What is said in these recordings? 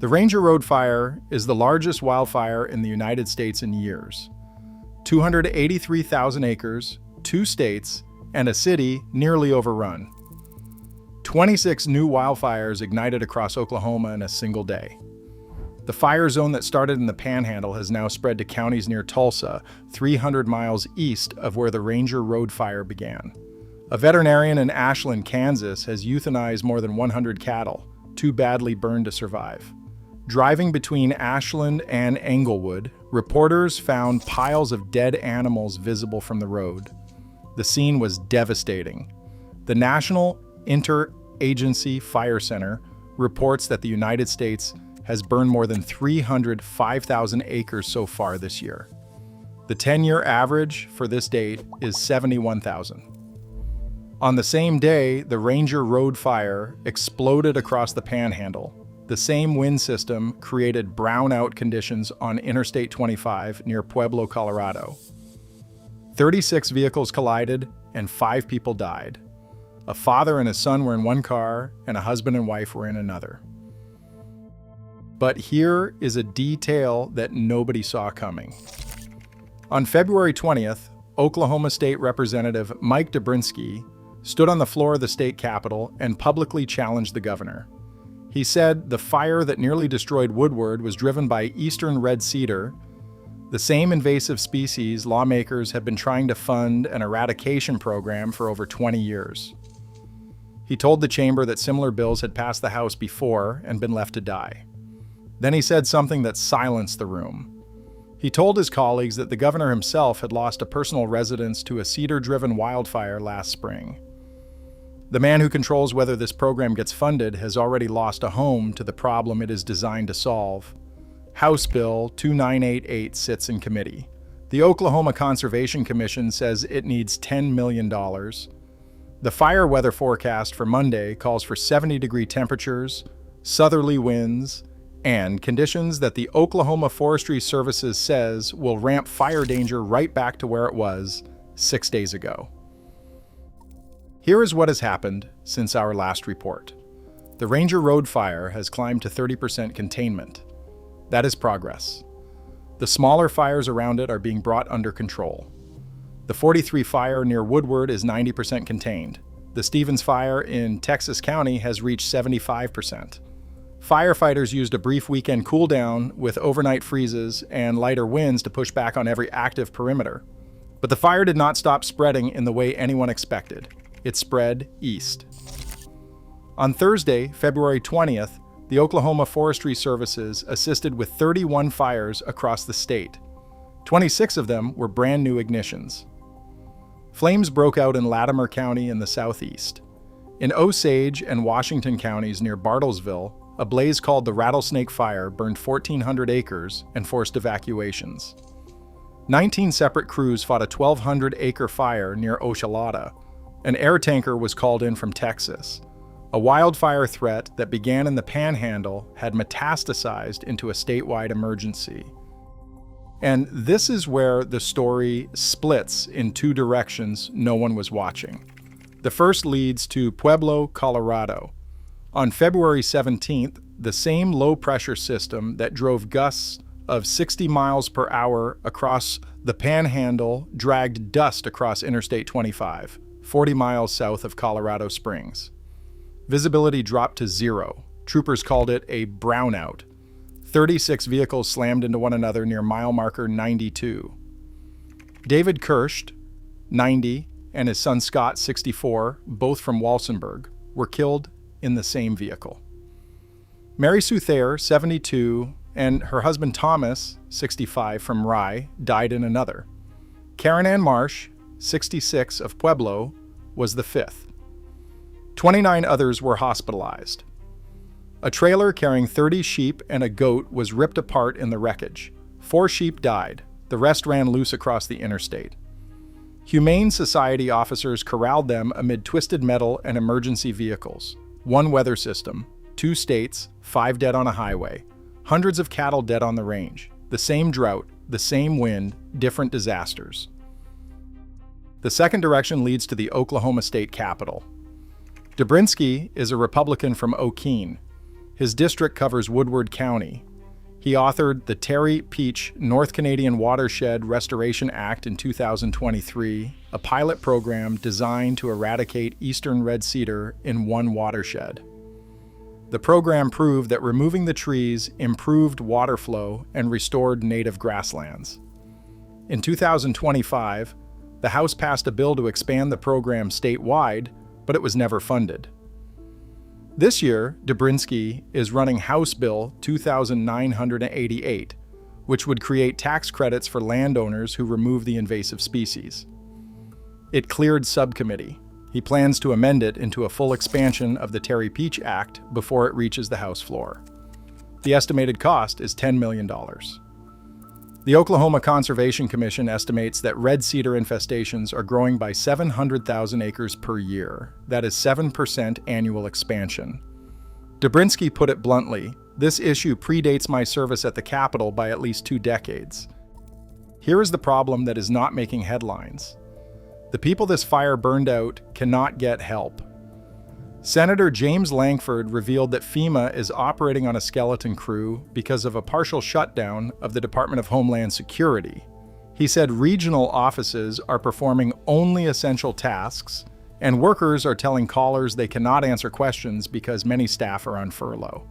The Ranger Road Fire is the largest wildfire in the United States in years. 283,000 acres, 2 states, and a city nearly overrun. 26 new wildfires ignited across Oklahoma in a single day. The fire zone that started in the Panhandle has now spread to counties near Tulsa, 300 miles east of where the Ranger Road Fire began. A veterinarian in Ashland, Kansas, has euthanized more than 100 cattle, too badly burned to survive. Driving between Ashland and Englewood, reporters found piles of dead animals visible from the road. The scene was devastating. The National Interagency Fire Center reports that the United States has burned more than 305,000 acres so far this year. The 10-year average for this date is 71,000. On the same day, the Ranger Road Fire exploded across the Panhandle. The same wind system created brownout conditions on Interstate 25 near Pueblo, Colorado. 36 vehicles collided and 5 people died. A father and his son were in one car, and a husband and wife were in another. But here is a detail that nobody saw coming. On February 20th, Oklahoma State Representative Mike Dobrinsky stood on the floor of the state capitol and publicly challenged the governor. He said the fire that nearly destroyed Woodward was driven by eastern red cedar, the same invasive species lawmakers have been trying to fund an eradication program for over 20 years. He told the chamber that similar bills had passed the House before and been left to die. Then he said something that silenced the room. He told his colleagues that the governor himself had lost a personal residence to a cedar-driven wildfire last spring. The man who controls whether this program gets funded has already lost a home to the problem it is designed to solve. House Bill 2988 sits in committee. The Oklahoma Conservation Commission says it needs $10 million. The fire weather forecast for Monday calls for 70-degree temperatures, southerly winds, and conditions that the Oklahoma Forestry Services says will ramp fire danger right back to where it was 6 days ago. Here is what has happened since our last report. The Ranger Road Fire has climbed to 30% containment. That is progress. The smaller fires around it are being brought under control. The 43 fire near Woodward is 90% contained. The Stevens fire in Texas County has reached 75%. Firefighters used a brief weekend cool down with overnight freezes and lighter winds to push back on every active perimeter. But the fire did not stop spreading in the way anyone expected. It spread east. On Thursday, February 20th, the Oklahoma Forestry Services assisted with 31 fires across the state. 26 of them were brand new ignitions. Flames broke out in Latimer County in the southeast. In Osage and Washington counties near Bartlesville, a blaze called the Rattlesnake Fire burned 1,400 acres and forced evacuations. 19 separate crews fought a 1,200-acre fire near Ochalata. An air tanker was called in from Texas. A wildfire threat that began in the Panhandle had metastasized into a statewide emergency. And this is where the story splits in two directions no one was watching. The first leads to Pueblo, Colorado. On February 17th, the same low-pressure system that drove gusts of 60 miles per hour across the Panhandle dragged dust across Interstate 25, 40 miles south of Colorado Springs. Visibility dropped to zero. Troopers called it a brownout. 36 vehicles slammed into one another near mile marker 92. David Kirst, 90, and his son Scott, 64, both from Walsenburg, were killed in the same vehicle. Mary Sue Thayer, 72, and her husband Thomas, 65, from Rye, died in another. Karen Ann Marsh, 66, of Pueblo, was the fifth. 29 others were hospitalized. A trailer carrying 30 sheep and a goat was ripped apart in the wreckage. 4 sheep died. The rest ran loose across the interstate. Humane Society officers corralled them amid twisted metal and emergency vehicles. 1 weather system, 2 states, 5 dead on a highway, hundreds of cattle dead on the range. The same drought, the same wind, different disasters. The second direction leads to the Oklahoma State Capitol. Dobrinsky is a Republican from Okeen. His district covers Woodward County. He authored the Terry Peach North Canadian Watershed Restoration Act in 2023, a pilot program designed to eradicate eastern red cedar in one watershed. The program proved that removing the trees improved water flow and restored native grasslands. In 2025, the House passed a bill to expand the program statewide, but it was never funded. This year, Dobrinsky is running House Bill 2988, which would create tax credits for landowners who remove the invasive species. It cleared subcommittee. He plans to amend it into a full expansion of the Terry Peach Act before it reaches the House floor. The estimated cost is $10 million. The Oklahoma Conservation Commission estimates that red cedar infestations are growing by 700,000 acres per year. That is 7% annual expansion. Dobrinsky put it bluntly, "This issue predates my service at the Capitol by at least 2 decades. Here is the problem that is not making headlines. The people this fire burned out cannot get help." Senator James Lankford revealed that FEMA is operating on a skeleton crew because of a partial shutdown of the Department of Homeland Security. He said regional offices are performing only essential tasks, and workers are telling callers they cannot answer questions because many staff are on furlough.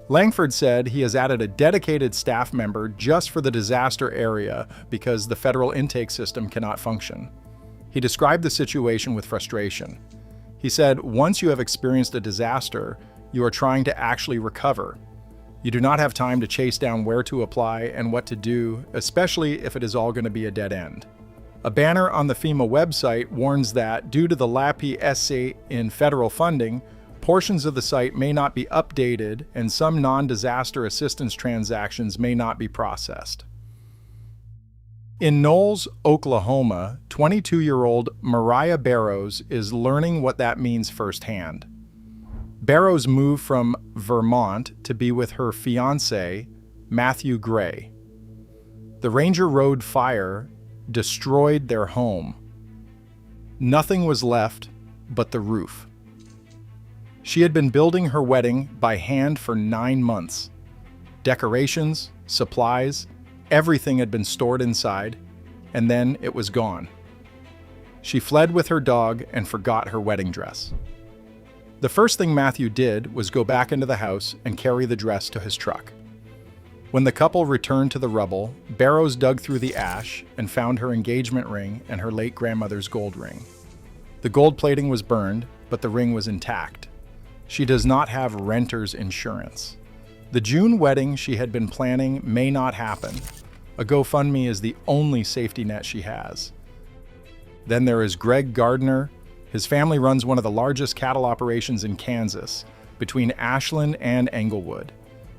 Lankford said he has added a dedicated staff member just for the disaster area because the federal intake system cannot function. He described the situation with frustration. He said, "Once you have experienced a disaster, you are trying to actually recover. You do not have time to chase down where to apply and what to do, especially if it is all going to be a dead end." A banner on the FEMA website warns that, due to the lapse in federal funding, portions of the site may not be updated and some non-disaster assistance transactions may not be processed. In Knowles, Oklahoma, 22-year-old Mariah Barrows is learning what that means firsthand. Barrows moved from Vermont to be with her fiancé, Matthew Gray. The Ranger Road fire destroyed their home. Nothing was left but the roof. She had been building her wedding by hand for 9 months. Decorations, supplies, everything had been stored inside, and then it was gone. She fled with her dog and forgot her wedding dress. The first thing Matthew did was go back into the house and carry the dress to his truck. When the couple returned to the rubble, Barrows dug through the ash and found her engagement ring and her late grandmother's gold ring. The gold plating was burned, but the ring was intact. She does not have renter's insurance. The June wedding she had been planning may not happen. A GoFundMe is the only safety net she has. Then there is Greg Gardner. His family runs one of the largest cattle operations in Kansas, between Ashland and Englewood.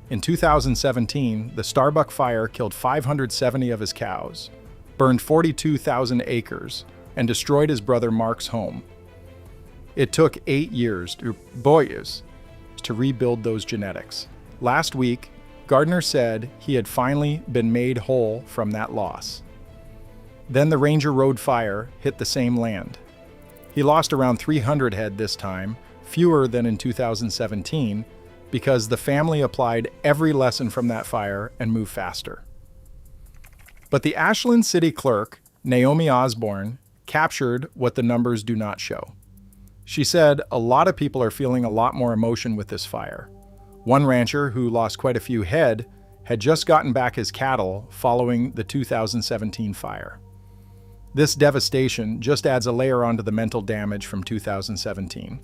In 2017, the Starbuck fire killed 570 of his cows, burned 42,000 acres, and destroyed his brother Mark's home. It took 8 years to rebuild those genetics. Last week, Gardner said he had finally been made whole from that loss. Then the Ranger Road fire hit the same land. He lost around 300 head this time, fewer than in 2017, because the family applied every lesson from that fire and moved faster. But the Ashland City Clerk, Naomi Osborne, captured what the numbers do not show. She said, "A lot of people are feeling a lot more emotion with this fire." One rancher, who lost quite a few head, had just gotten back his cattle following the 2017 fire. This devastation just adds a layer onto the mental damage from 2017.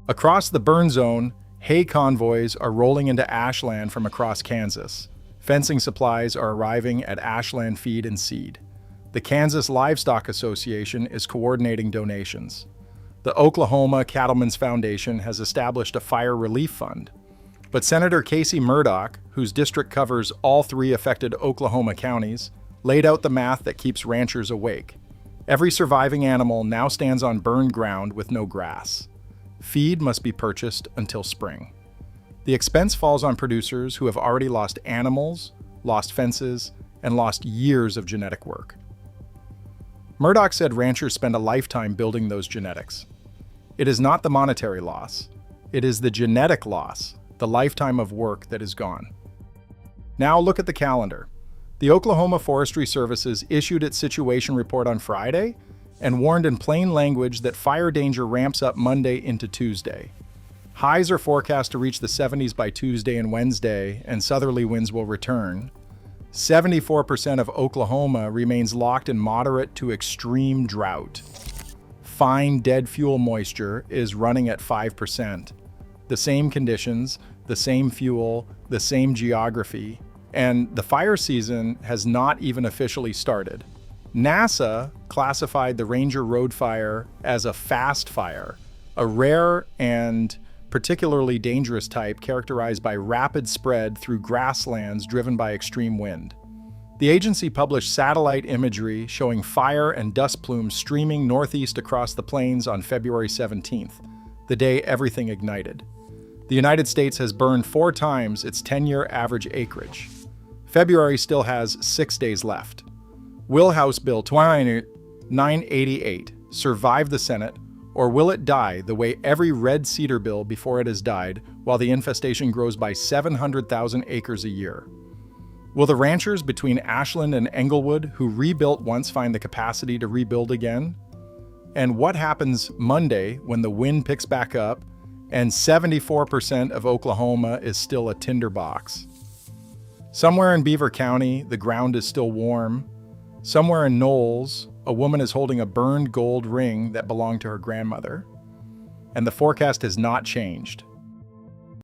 Across the burn zone, hay convoys are rolling into Ashland from across Kansas. Fencing supplies are arriving at Ashland Feed and Seed. The Kansas Livestock Association is coordinating donations. The Oklahoma Cattlemen's Foundation has established a fire relief fund. But Senator Casey Murdoch, whose district covers all 3 affected Oklahoma counties, laid out the math that keeps ranchers awake. Every surviving animal now stands on burned ground with no grass. Feed must be purchased until spring. The expense falls on producers who have already lost animals, lost fences, and lost years of genetic work. Murdoch said ranchers spend a lifetime building those genetics. It is not the monetary loss. It is the genetic loss, the lifetime of work that is gone. Now look at the calendar. The Oklahoma Forestry Services issued its situation report on Friday and warned in plain language that fire danger ramps up Monday into Tuesday. Highs are forecast to reach the 70s by Tuesday and Wednesday, and southerly winds will return. 74% of Oklahoma remains locked in moderate to extreme drought. Fine dead fuel moisture is running at 5%. The same conditions, the same fuel, the same geography, and the fire season has not even officially started. NASA classified the Ranger Road Fire as a fast fire, a rare and particularly dangerous type characterized by rapid spread through grasslands driven by extreme wind. The agency published satellite imagery showing fire and dust plumes streaming northeast across the plains on February 17th, the day everything ignited. The United States has burned 4 times its 10-year average acreage. February still has 6 days left. Will House Bill 988 survive the Senate, or will it die the way every red cedar bill before it has died, while the infestation grows by 700,000 acres a year? Will the ranchers between Ashland and Englewood who rebuilt once find the capacity to rebuild again? And what happens Monday when the wind picks back up and 74% of Oklahoma is still a tinderbox? Somewhere in Beaver County, the ground is still warm. Somewhere in Knowles, a woman is holding a burned gold ring that belonged to her grandmother. And the forecast has not changed.